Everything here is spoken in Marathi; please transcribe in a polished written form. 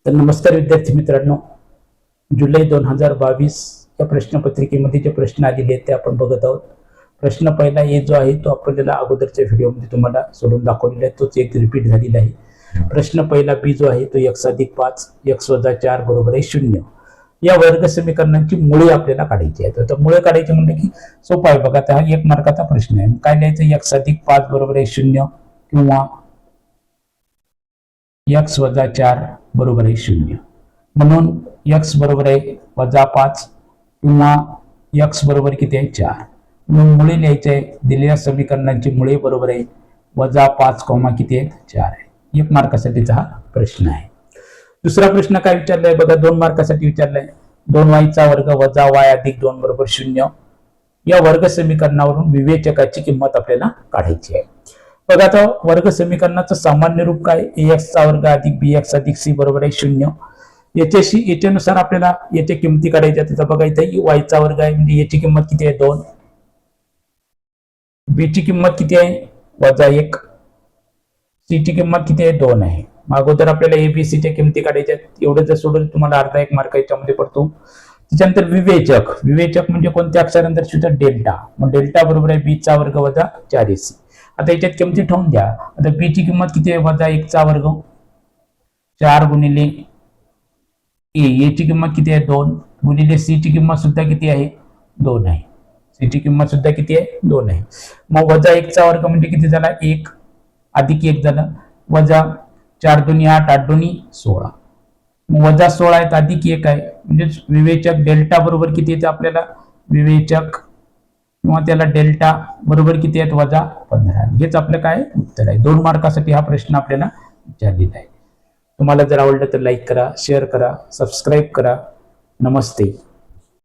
तर नमस्कार विद्यार्थी मित्रांनो, जुलै 2022 या प्रश्नपत्रिकेमध्ये जे प्रश्न आलेले आहेत ते आपण बघत आहोत. प्रश्न पहिला ए जो आहे तो आपल्याला अगोदरच्या व्हिडिओमध्ये तुम्हाला सोडून दाखवलेला आहे, तोच एक रिपीट झालेला आहे. प्रश्न पहिला बी जो आहे तो x+5 x-4 बरोबर आहे 0 या वर्ग समीकरणांची मुळे आपल्याला काढायची आहेत. तर मुळे काढायची म्हणजे की सोपं आहे बघा. आता हा 1 मार्काचा प्रश्न आहे. काय लिहायचं? x+5 बरोबर आहे 0 किंवा x-4 बरोबर आहे 0. म्हणून x बरोबर आहे -5 किंवा x बरोबर किती आहे 4. म्हणून मुळे लिहायचे आहे. दिलेल्या समीकरणांची मुळे बरोबर आहे -5 किती आहेत 4 आहे. 1 मार्कासाठीचा हा प्रश्न आहे. दुसरा प्रश्न काय विचारलाय बघा, 2 मार्कासाठी विचारलाय. 2y वर्ग वजा y अधिक 2 बरोबर 0 या वर्ग समीकरणावरून विवेचकाची किंमत आपल्याला काढायची आहे. बघा, आता वर्ग समीकरणाचं सामान्य रूप काय? ax वर्ग अधिक bx अधिक c बरोबर आहे 0. याच्यानुसार आपल्याला याच्या किमती काढायच्या. त्याचा बघा, इथे y वर्ग आहे म्हणजे याची किंमत किती आहे 2, b ची किंमत किती आहे -1, c ची किंमत किती आहे 2 आहे. अगोदर आपल्याला एबीसीच्या किमती काढायच्या. एवढं जर सोडून तुम्हाला अर्धा 1 मार्क याच्यामध्ये पडतो. त्याच्यानंतर विवेचक म्हणजे कोणत्या अक्षरानंतर सुद्धा डेल्टा. मग डेल्टा बरोबर आहे b वर्ग वजा 4ac. आता याच्यात किमती ठेवून द्या. आता b ची किंमत किती आहे -1 वर्ग 4 गुणिले a, याची किंमत किती आहे 2 गुणिले c ची किंमत सुद्धा किती आहे 2 आहे. c ची किंमत सुद्धा किती आहे 2 आहे. मग -1 वर्ग म्हणजे किती झाला 1 अधिक 1 झालं वजा 4 दुनी 8 8 दुनी 16 वजा 16 आहेत अधिक 1 आहे म्हणजे विवेचक डेल्टा बरोबर किती येते आपल्याला? विवेचक किंवा त्याला डेल्टा बरोबर किती आहेत -15. हेच आपलं काय उत्तर आहे. 2 मार्कासाठी हा प्रश्न आपल्याला विचारलेला आहे. तुम्हाला जर आवडलं तर लाईक करा, शेअर करा, सबस्क्राईब करा. नमस्ते.